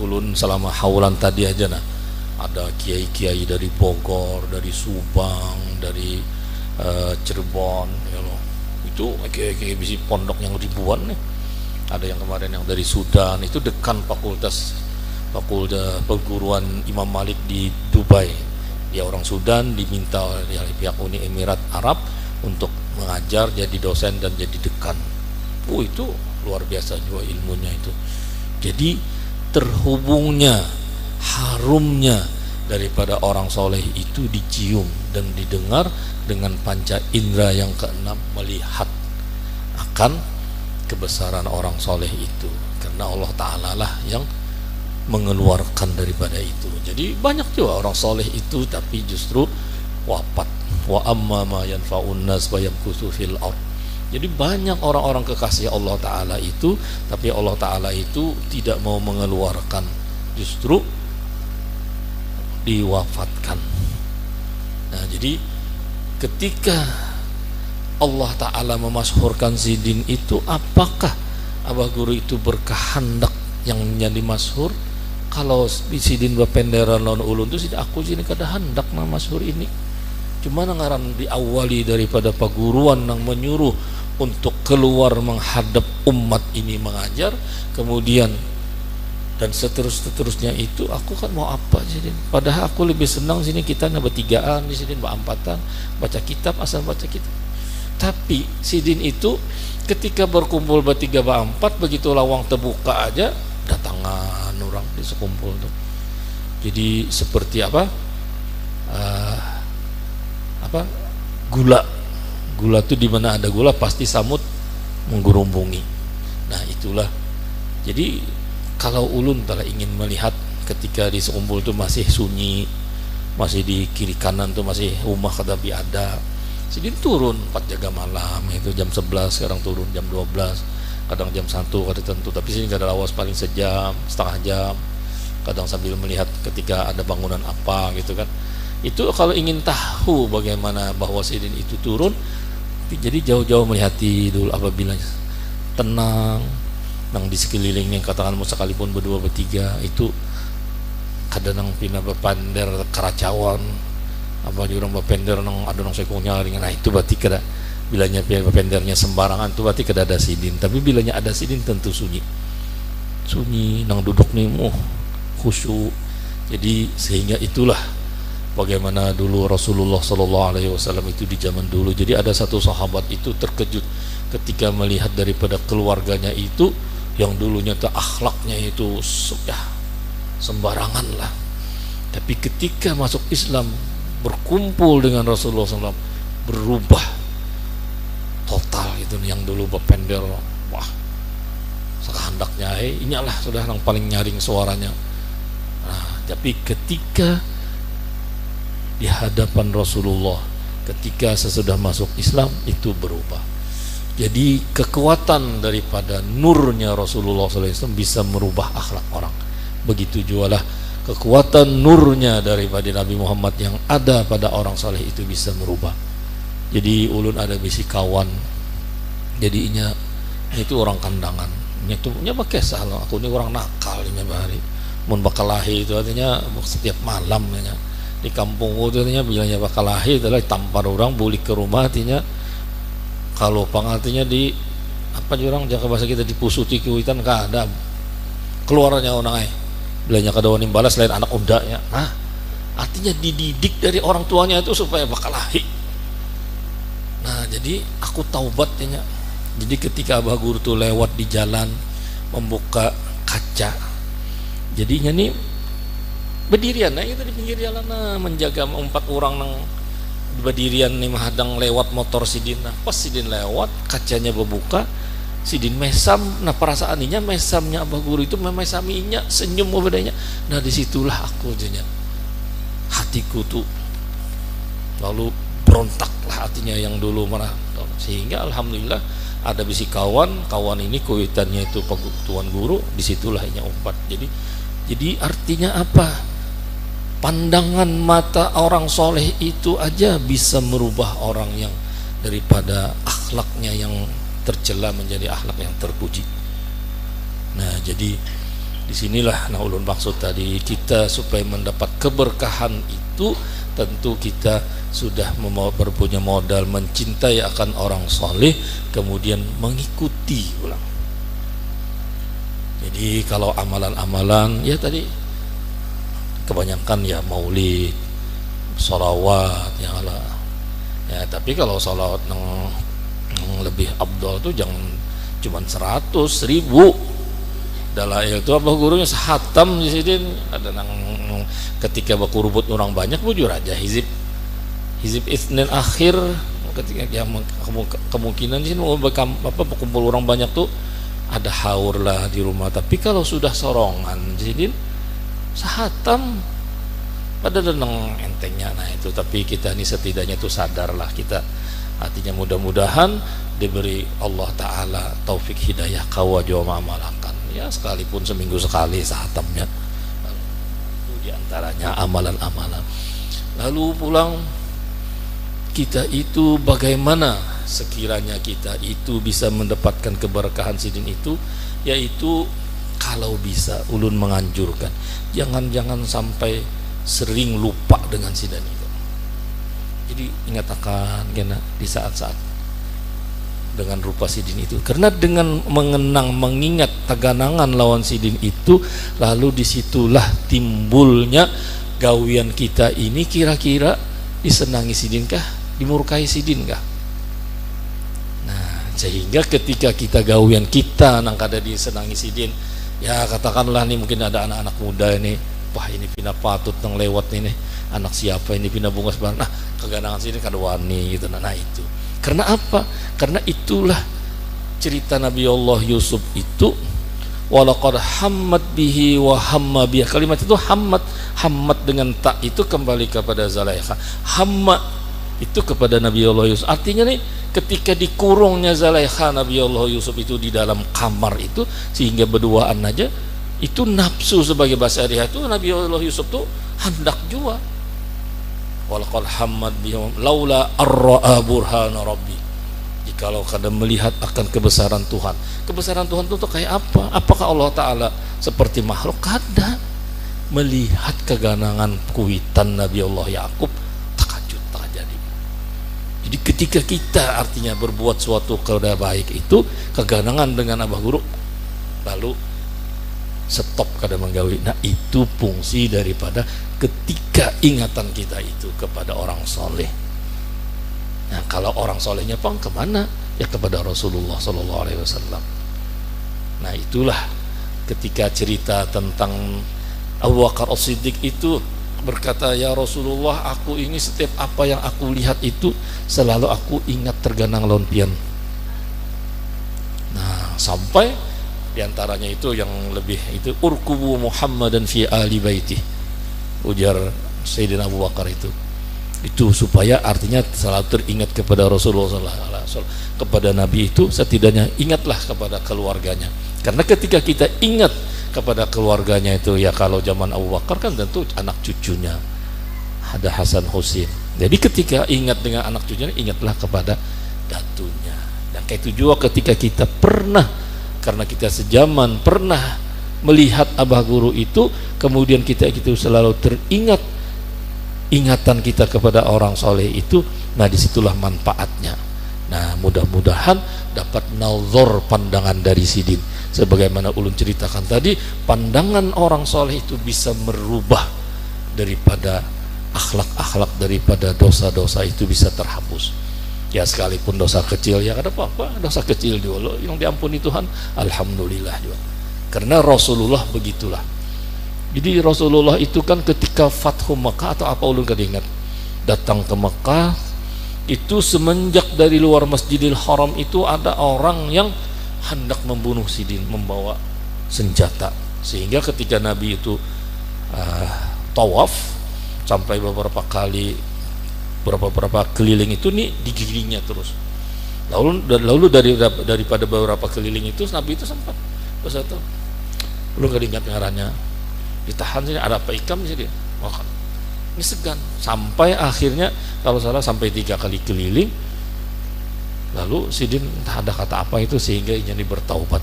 ulun selama haulan tadi aja nah ada kiai-kiai dari Bogor, dari Subang, dari Cirebon, ya loh. Itu kiai-kiai bisi pondok yang ribuan nih. Ada yang kemarin yang dari Sudan, itu dekan fakultas perguruan Imam Malik di Dubai. Dia orang Sudan, diminta oleh pihak Uni Emirat Arab untuk mengajar, jadi dosen dan jadi dekan. Itu luar biasa juga ilmunya itu. Jadi terhubungnya, harumnya daripada orang soleh itu dicium dan didengar dengan panca indera yang keenam, melihat akan kebesaran orang soleh itu, karena Allah Ta'ala lah yang mengeluarkan daripada itu. Jadi banyak juga orang soleh itu tapi justru wafat. Wa amma ma yanfa'un nas wa yamkuthu fil ard. Jadi banyak orang-orang kekasih Allah Ta'ala itu, tapi Allah Ta'ala itu tidak mau mengeluarkan, justru diwafatkan. Nah, jadi ketika Allah Ta'ala memasyhurkan Sidin itu, apakah Abah Guru itu berkehendak yang jadi masyhur? Kalau Sidin bapenderan lawan ulun itu tidak aku sini kada hendak masyhur ini, cuma ngaran diawali daripada paguruan yang menyuruh untuk keluar menghadap umat ini mengajar, kemudian dan seterusnya itu aku kan mau apa Sidin? Padahal aku lebih senang sini kita bertigaan di sini berempatan baca kitab, asal baca kitab. Tapi Sidin itu ketika berkumpul bertiga berempat, begitu lawang terbuka aja datangan orang di sekumpul tuh. Jadi seperti gula tuh di mana ada gula pasti samut menggerumbungi. Nah itulah. Jadi kalau ulun telah ingin melihat ketika di sekumpul tuh masih sunyi, masih di kiri kanan tuh masih rumah tapi ada, Sidin turun 4 jaga malam, itu jam 11, sekarang turun jam 12, kadang jam 1 kada tentu, tapi sini kada lawas paling sejam, setengah jam, kadang sambil melihat ketika ada bangunan apa gitu kan. Itu kalau ingin tahu bagaimana bahwa Sidin itu turun, jadi jauh-jauh melihati dulu. Apabila tenang nang di sekelilingnya, katakan sekalipun berdua bertiga, itu kadang pindah berpander keracawan apa di orang berpender nang ada nang sekonya ringan. Nah itu berarti kada, bilanya berpendernya sembarangan itu berarti kada ada Sidin. Tapi bilanya ada Sidin tentu sunyi nang duduk nih khusyuk. Jadi sehingga itulah bagaimana dulu Rasulullah SAW itu di zaman dulu. Jadi ada satu sahabat itu terkejut ketika melihat daripada keluarganya itu yang dulunya akhlaknya itu ya sembarangan lah, tapi ketika masuk Islam berkumpul dengan Rasulullah SAW berubah total. Itu yang dulu berpender wah sekehendaknya inilah sudah yang paling nyaring suaranya. Nah, tapi ketika di hadapan Rasulullah, ketika sesudah masuk Islam itu berubah. Jadi kekuatan daripada nurnya Rasulullah SAW bisa merubah akhlak orang. Begitu juga lah kekuatan nurnya daripada Nabi Muhammad yang ada pada orang saleh itu bisa merubah. Jadi ulun ada bisi kawan, jadinya itu orang kandangan, itu nya pakai salah aku ini orang nakal ini bahari mun bakalahi itu artinya setiap malam nya di kampung itu artinya bilangnya bakalahi adalah tampar orang bulik ke rumah, artinya kalau pengartinya di apa jurang jaka bahasa kita dipusuti kuitan kada keluarnya orang bilangnya kada wani balas lain anak undaknya. Nah artinya dididik dari orang tuanya itu supaya bakalahi. Nah jadi aku taubatnya. Jadi ketika Abah Guru tuh lewat di jalan membuka kaca, jadinya nih berdirian nah itu di pinggir jalan menjaga 4 orang nang berdirian nih menghadang lewat motor Sidin. Nah pas Sidin lewat kacanya berbuka, Sidin mesam. Nah perasaannya mesamnya Abah Guru itu memesaminya senyum bedanya. Nah disitulah aku jadinya hatiku tuh lalu berontaklah hatinya yang dulu marah. Sehingga alhamdulillah ada bisi kawan ini kuitannya itu Tuan Guru, disitulah hanya umpat. Jadi artinya apa? Pandangan mata orang soleh itu aja bisa merubah orang yang daripada akhlaknya yang tercela menjadi akhlak yang terpuji. Nah jadi disinilah nah ulun maksud tadi, kita supaya mendapat keberkahan itu tentu kita sudah berpunya modal mencintai akan orang soleh, kemudian mengikuti ulang. Jadi kalau amalan-amalan ya tadi kebanyakan ya maulid, sholawat yang ala ya, tapi kalau sholawat yang lebih abdol tuh jangan cuma 100, 1000 dalail itu Abah Gurunya sehatam di sini. Ada nang ketika bakurubut orang banyak bujur aja hizib Isnin akhir, ketika ya kemungkinan sih mau berkumpul orang banyak tuh ada haur lah di rumah. Tapi kalau sudah sorongan jadi sehatam pada denang entengnya. Nah itu, tapi kita ini setidaknya tuh sadarlah kita, artinya mudah-mudahan diberi Allah Ta'ala taufik hidayah kawajo ma'amalakan, ya sekalipun seminggu sekali sahatamnya, itu diantaranya amalan-amalan. Lalu pulang kita itu bagaimana sekiranya kita itu bisa mendapatkan keberkahan sidin itu, yaitu kalau bisa ulun menganjurkan jangan sampai sering lupa dengan sidin itu. Jadi ingat akan kena di saat-saat dengan rupa sidin itu, karena dengan mengingat taganangan lawan sidin itu, lalu disitulah timbulnya gawian kita ini kira-kira disenangi sidin kah, dimurkai sidin kah. Nah, sehingga ketika kita gawian kita nang kada disenangi sidin, ya katakanlah nih mungkin ada anak-anak muda ini, wah ini pina patut nang lewat ini, anak siapa ini pina bunga sebarang, nah keganangan sidin kada wani gitu. Nah itu karena apa? Karena itulah cerita Nabi Allah Yusuf itu, walaqad hammat bihi wa hamma biha. Kalimat itu hammat dengan tak itu kembali kepada Zalaikha, hamma itu kepada Nabi Allah Yusuf. Artinya nih ketika dikurungnya Zalaikha Nabi Allah Yusuf itu di dalam kamar itu, sehingga berduaan aja itu nafsu sebagai bahasa Arab itu Nabi Allah Yusuf tuh hendak jua. Walaqad hammat bihim laula arra'a burhana rabbi. Jikalau kadang melihat akan kebesaran Tuhan. Kebesaran Tuhan itu kayak apa? Apakah Allah Ta'ala seperti makhluk? Kada. Melihat keganangan kuitan Nabi Allah Yakub, takajud tak jadi. Jadi ketika kita artinya berbuat suatu kepada baik itu, keganangan dengan abah guru, lalu stop kada menggawi. Nah itu fungsi daripada ketika ingatan kita itu kepada orang soleh. Nah kalau orang solehnya pang kemana? Ya kepada Rasulullah Sallallahu Alaihi Wasallam. Nah itulah ketika cerita tentang Abu Bakar As-Siddiq itu berkata, ya Rasulullah, aku ini setiap apa yang aku lihat itu selalu aku ingat terganang lawan pian. Nah sampai diantaranya itu yang lebih itu urkubu Muhammadan fi ali baiti, ujar Sayyidina Abu Bakar itu supaya artinya selalu teringat kepada Rasulullah SAW, kepada Nabi itu setidaknya ingatlah kepada keluarganya, karena ketika kita ingat kepada keluarganya itu, ya kalau zaman Abu Bakar kan tentu anak cucunya ada Hasan Husin, jadi ketika ingat dengan anak cucunya ingatlah kepada datunya. Dan kayak itu juga ketika kita pernah, karena kita sejaman pernah melihat abah guru itu, kemudian kita itu selalu teringat ingatan kita kepada orang soleh itu, nah disitulah manfaatnya. Nah mudah-mudahan dapat nazar pandangan dari sidin, sebagaimana ulun ceritakan tadi, pandangan orang soleh itu bisa merubah daripada akhlak-akhlak, daripada dosa-dosa itu bisa terhapus. Ya sekalipun dosa kecil, ya ada apa-apa, dosa kecil dulu yang diampuni Tuhan, alhamdulillah juga. Karena Rasulullah begitulah. Jadi Rasulullah itu kan ketika Fathu Mekah atau apa ulun kada ingat, datang ke Mekah itu semenjak dari luar Masjidil Haram itu ada orang yang hendak membunuh sidin, membawa senjata, sehingga ketika Nabi itu tawaf sampai beberapa keliling itu nih digigilingnya terus. Lalu daripada beberapa keliling itu Nabi itu sempat bersatu, lu gak ingat ngarannya, ditahan sini ada apa ikam sih dia, ini segan sampai akhirnya kalau salah sampai 3 kali keliling, lalu sidin entah ada kata apa itu sehingga ini bertaubat.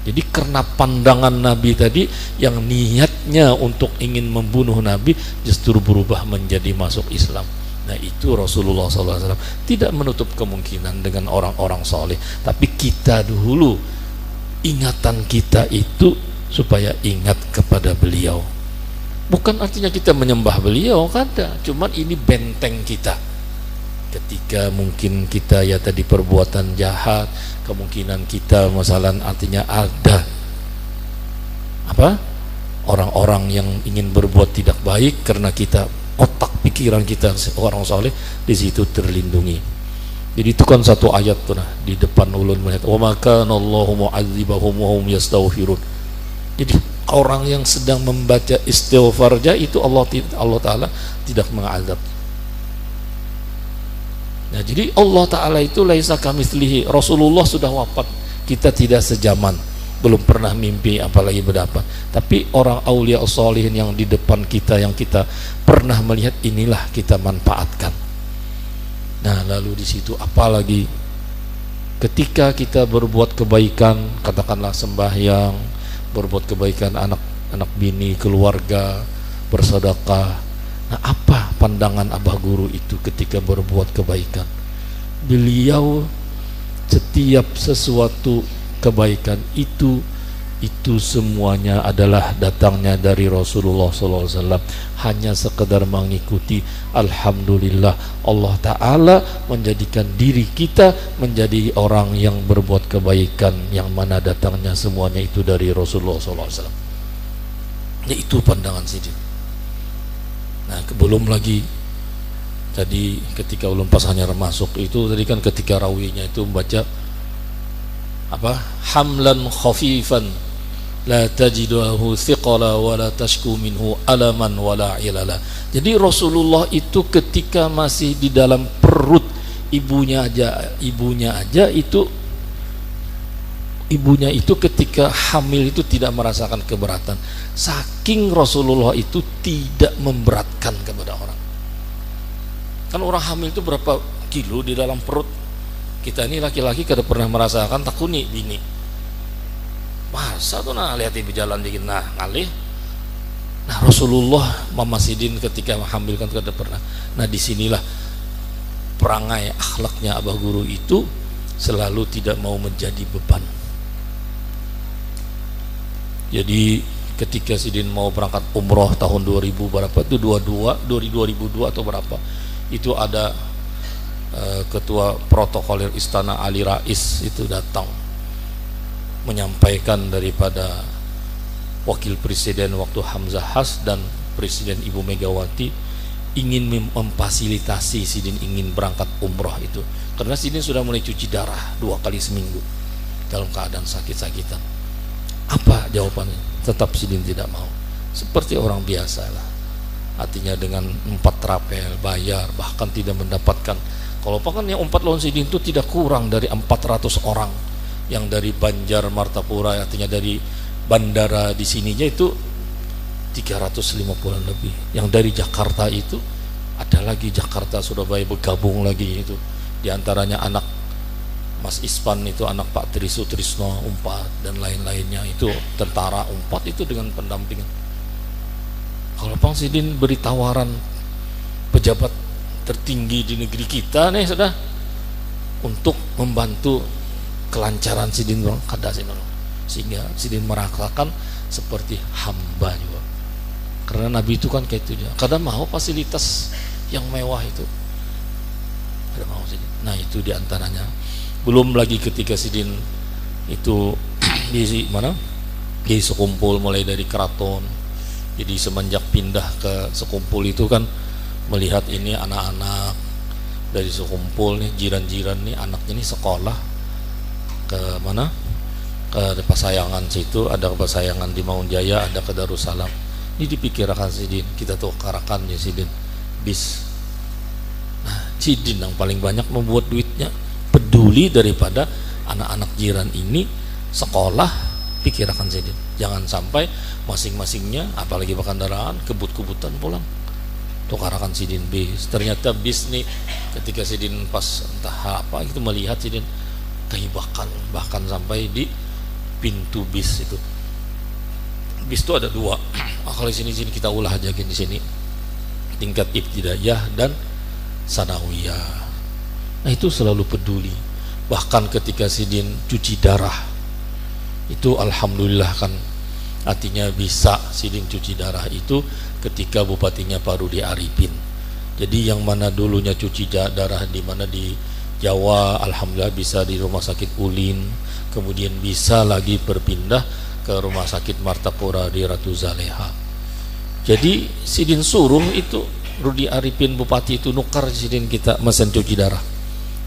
Jadi karena pandangan Nabi tadi yang niatnya untuk ingin membunuh Nabi justru berubah menjadi masuk Islam. Nah itu Rasulullah SAW tidak menutup kemungkinan dengan orang-orang soleh, tapi kita dulu ingatan kita itu supaya ingat kepada beliau. Bukan artinya kita menyembah beliau, kada, cuman ini benteng kita. Ketika mungkin kita ya tadi perbuatan jahat, kemungkinan kita masalah artinya ada apa? Orang-orang yang ingin berbuat tidak baik, karena kita otak pikiran kita orang soleh di situ terlindungi. Jadi itu kan satu ayat tuh nah di depan ulun melihat wa maka Allahu mu'adzibahum wa hum yastaghfirun. Jadi orang yang sedang membaca istighfarnya itu Allah Ta'ala tidak mengazab. Nah, jadi Allah Ta'ala itu laisa kamitslihi. Rasulullah sudah wafat, kita tidak sejaman, belum pernah mimpi apalagi berdapat. Tapi orang aulia sholihin yang di depan kita, yang kita pernah melihat, inilah kita manfaatkan. Nah, lalu di situ apalagi ketika kita berbuat kebaikan, katakanlah sembahyang, berbuat kebaikan anak bini, keluarga, bersedekah. Nah, apa pandangan Abah Guru itu ketika berbuat kebaikan? Beliau setiap sesuatu kebaikan itu semuanya adalah datangnya dari Rasulullah SAW. Hanya sekedar mengikuti. Alhamdulillah, Allah Ta'ala menjadikan diri kita menjadi orang yang berbuat kebaikan, yang mana datangnya semuanya itu dari Rasulullah SAW. Ya, itu pandangan Sidin. Nah, belum lagi tadi ketika ulun pas hanya masuk itu tadi kan ketika rawinya itu membaca apa, hamlan khafifan la tajiduhu thiqala wa la tashku minhu alaman wa la ilala. Jadi Rasulullah itu ketika masih di dalam perut ibunya aja itu ibunya itu ketika hamil itu tidak merasakan keberatan, saking Rasulullah itu tidak memberatkan kepada orang. Kan orang hamil itu berapa kilo di dalam perut kita ini, laki-laki kada pernah merasakan, takuni bini masa tuh nah lihat ibu jalan dikit nah ngalih. Nah, Rasulullah Mama Sidin ketika menghamilkan kada pernah. Nah, disinilah perangai akhlaknya Abah Guru itu selalu tidak mau menjadi beban. Jadi ketika Sidin mau berangkat umroh tahun 2000 berapa itu 2002 atau berapa itu ada ketua protokoler Istana Ali Rais itu datang menyampaikan daripada wakil presiden waktu Hamzah Has dan presiden Ibu Megawati ingin memfasilitasi Sidin ingin berangkat umroh itu karena Sidin sudah mulai cuci darah 2 kali seminggu dalam keadaan sakit-sakitan. Apa jawabannya? Tetap Sidin tidak mau, seperti orang biasa lah, artinya dengan 4 rapel bayar bahkan tidak mendapatkan. Kalau kan yang 4 lawan Sidin itu tidak kurang dari 400 orang yang dari Banjar Martapura, artinya dari bandara di sininya itu 350-an lebih. Yang dari Jakarta itu ada lagi Jakarta Surabaya bergabung lagi itu, diantaranya anak Mas Ispan itu anak Pak Trisno Umpat dan lain-lainnya itu tentara Umpat itu dengan pendampingan. Kalau Bang Sidin beri tawaran pejabat tertinggi di negeri kita nih sudah untuk membantu kelancaran Sidin kada Sidin, sehingga Sidin merasakan seperti hamba juga. Karena Nabi itu kan kayak itu dia, kada mau fasilitas yang mewah itu, kada mau Sidin. Nah, itu diantaranya. Belum lagi ketika Sidin itu di mana di Sekumpul mulai dari keraton. Jadi semenjak pindah ke Sekumpul itu kan melihat ini anak-anak dari Sekumpul nih, jiran-jiran nih anaknya nih sekolah ke mana, ke Pasayangan situ, ada ke Pasayangan di Maun Jaya, ada ke Darussalam. Ini dipikirkan Sidin, kita tukarakan ya Sidin bis. Nah, Sidin yang paling banyak membuat duitnya, peduli daripada anak-anak jiran ini sekolah, pikirkan Sidin. Jangan sampai masing-masingnya apalagi berkendaraan kebut-kebutan pulang. Tukarakan Sidin bis. Ternyata bis nih ketika Sidin pas entah apa itu melihat Sidin kehibakan, bahkan sampai di pintu bis itu. Bis itu ada 2. Kalau di sini kita ulah aja di sini. Tingkat ibtidaiyah dan sanawiyah. Nah, itu selalu peduli. Bahkan ketika Sidin cuci darah itu alhamdulillah kan, artinya bisa Sidin cuci darah itu ketika bupatinya Pak Rudi Arifin. Jadi yang mana dulunya cuci darah di mana di Jawa, alhamdulillah bisa di Rumah Sakit Ulin, kemudian bisa lagi berpindah ke Rumah Sakit Martapura di Ratu Zaleha. Jadi Sidin suruh itu Rudi Arifin bupati itu nukar Sidin kita mesin cuci darah.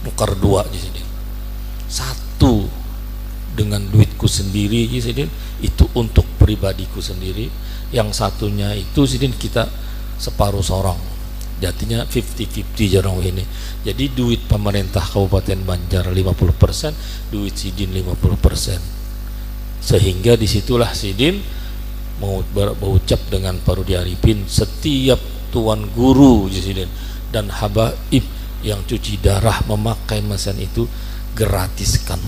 Nukar 2 di sini. 1 dengan duitku sendiri Sidin, itu untuk pribadiku sendiri. Yang satunya itu Sidin kita separuh sorong Jadinya 50-50 jarang ini. Jadi duit pemerintah Kabupaten Banjar 50%, duit Sidin 50%. Sehingga disitulah Sidin mau berucap dengan Parodi Arifin, setiap tuan guru Sidin dan habaib yang cuci darah memakai mesin itu gratiskan.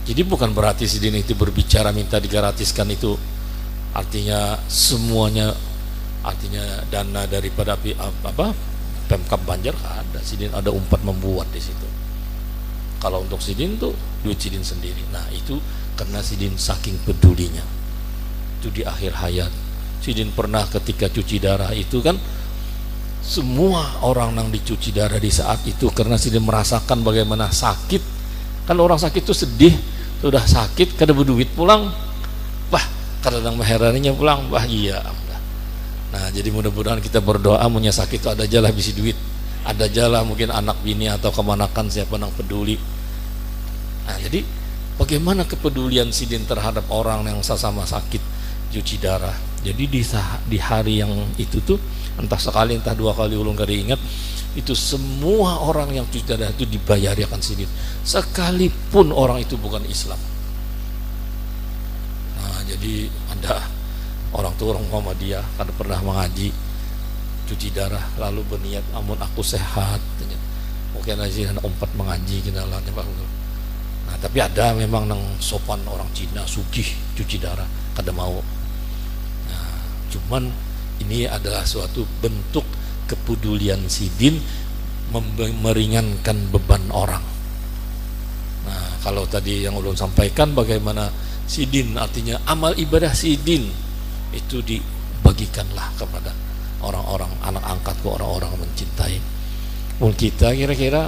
Jadi bukan berarti Sidin itu berbicara minta digratiskan itu artinya semuanya, artinya dana daripada Pemkab Banjar ada. Sidin ada umpat membuat di situ. Kalau untuk Sidin tuh duit Sidin sendiri. Nah itu karena Sidin saking pedulinya. Itu di akhir hayat Sidin pernah ketika cuci darah itu kan, semua orang yang dicuci darah di saat itu karena Sidin merasakan bagaimana sakit. Kan orang sakit itu sedih, sudah sakit kada berduit pulang, kadang meheraninya pulang bahagia. Nah jadi mudah-mudahan kita berdoa punya sakit itu ada jalan bisi duit, ada jalan mungkin anak bini atau kemanakan siapa yang peduli. Nah jadi bagaimana kepedulian Sidin terhadap orang yang sama sakit cuci darah. Jadi di hari yang itu tuh entah sekali entah dua kali ulun kada ingat, itu semua orang yang cuci darah itu dibayari akan Sidin sekalipun orang itu bukan Islam. Jadi ada orang tua orang Muhammadiyah kan pernah mengaji cuci darah lalu berniat amun aku sehat mungkin aja anak umpat mengaji kenalannya Pak. Nah tapi ada memang nang sopan orang Cina sugih cuci darah kada mau. Nah cuman ini adalah suatu bentuk kepedulian Sidin meringankan beban orang. Nah kalau tadi yang ulun sampaikan bagaimana Sidin artinya amal ibadah Sidin itu dibagikanlah kepada orang-orang anak angkatku, orang-orang mencintai. Mungkin kita kira-kira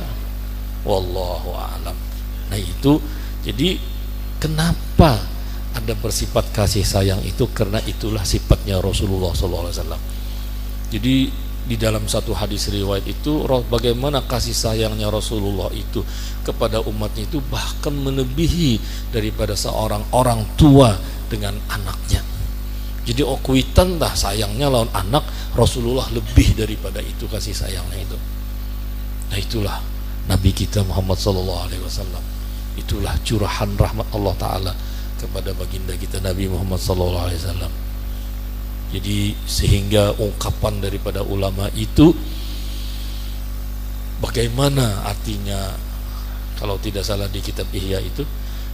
wallahu a'lam. Nah itu jadi kenapa ada bersifat kasih sayang itu, karena itulah sifatnya Rasulullah SAW. Jadi di dalam satu hadis riwayat itu bagaimana kasih sayangnya Rasulullah itu kepada umatnya itu bahkan melebihi daripada seorang orang tua dengan anaknya. Jadi okuitan dah sayangnya lawan anak, Rasulullah lebih daripada itu kasih sayangnya itu. Nah itulah Nabi kita Muhammad SAW. Itulah curahan rahmat Allah Ta'ala kepada baginda kita Nabi Muhammad SAW. Jadi sehingga ungkapan daripada ulama itu bagaimana artinya, kalau tidak salah di kitab Ihya itu,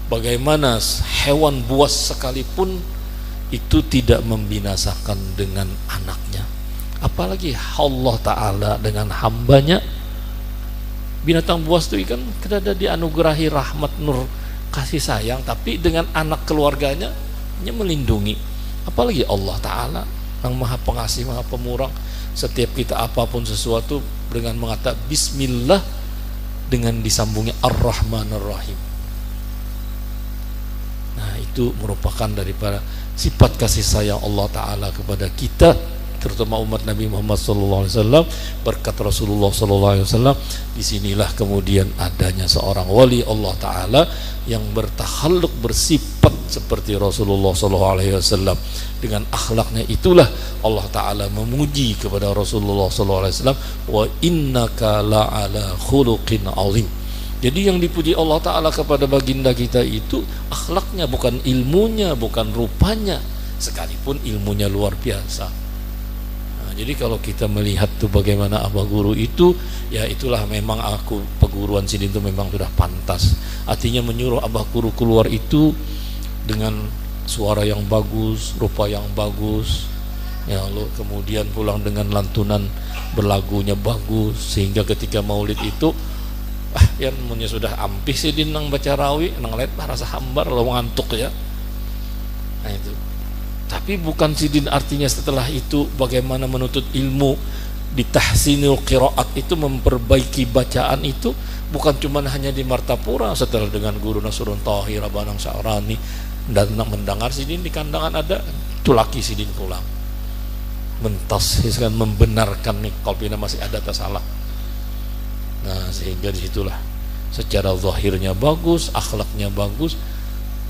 bagaimana hewan buas sekalipun itu tidak membinasakan dengan anaknya, apalagi Allah Ta'ala dengan hambanya. Binatang buas itu kan ada dianugerahi rahmat nur kasih sayang, tapi dengan anak keluarganya melindungi. Apalagi Allah Ta'ala yang maha pengasih, maha pemurah. Setiap kita apapun sesuatu dengan mengatakan Bismillah dengan disambungnya Ar-Rahman Ar-Rahim. Nah itu merupakan daripada sifat kasih sayang Allah Ta'ala kepada kita, terutama umat Nabi Muhammad SAW. Berkat Rasulullah SAW, disinilah kemudian adanya seorang wali Allah Ta'ala yang bertakhalluk bersifat seperti Rasulullah SAW. Dengan akhlaknya itulah Allah Ta'ala memuji kepada Rasulullah SAW, wa innaka la'ala khuluqin azim. Jadi yang dipuji Allah Ta'ala kepada baginda kita itu akhlaknya, bukan ilmunya, bukan rupanya, sekalipun ilmunya luar biasa. Nah, jadi kalau kita melihat tuh bagaimana Abah Guru itu, ya itulah memang aku perguruan Sidin itu memang sudah pantas. Artinya menyuruh Abah Guru keluar itu dengan suara yang bagus, rupa yang bagus, ya lo kemudian pulang dengan lantunan berlagunya bagus, sehingga ketika maulid itu yang punya sudah ampih Sidin nang baca rawi nang lihat rasa hambar lo ngantuk ya. Nah itu. Tapi bukan Sidin artinya setelah itu bagaimana menuntut ilmu di tahsinul qiraat itu, memperbaiki bacaan itu bukan cuma hanya di Martapura setelah dengan guru Nasrun Tahir Abanang Sya'rani dan mendengar Sidin di kandangan ada tulaki Sidin pulang mentashiskan, membenarkan nih kalbina masih ada tak salah. Nah sehingga disitulah secara zahirnya bagus, akhlaknya bagus,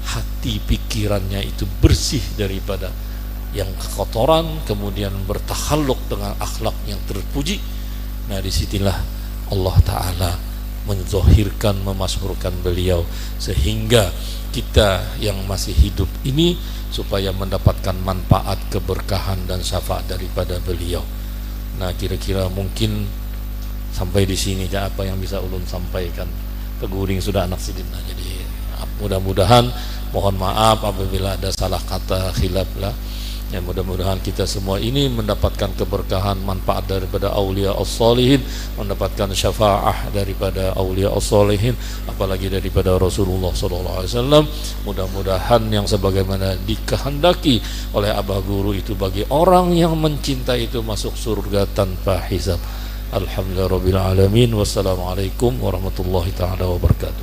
hati pikirannya itu bersih daripada yang kekotoran, kemudian bertakhalluk dengan akhlak yang terpuji. Nah disitulah Allah Ta'ala menzahirkan, memasyhurkan beliau, sehingga kita yang masih hidup ini supaya mendapatkan manfaat, keberkahan dan syafaat daripada beliau. Nah kira-kira mungkin sampai di sini ya apa yang bisa ulun sampaikan. Keguring sudah anak sidin. Nah, jadi mudah-mudahan, mohon maaf apabila ada salah kata, khilaf lah. Ya, mudah-mudahan kita semua ini mendapatkan keberkahan, manfaat daripada aulia as-salihin, mendapatkan syafaah daripada aulia as-salihin, apalagi daripada Rasulullah SAW. Mudah-mudahan yang sebagaimana dikehendaki oleh Abah Guru itu bagi orang yang mencintai itu masuk surga tanpa hisab. Alhamdulillahirabbil alamin. Wassalamualaikum warahmatullahi taala wabarakatuh.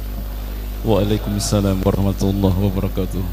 Waalaikumsalam warahmatullahi wabarakatuh.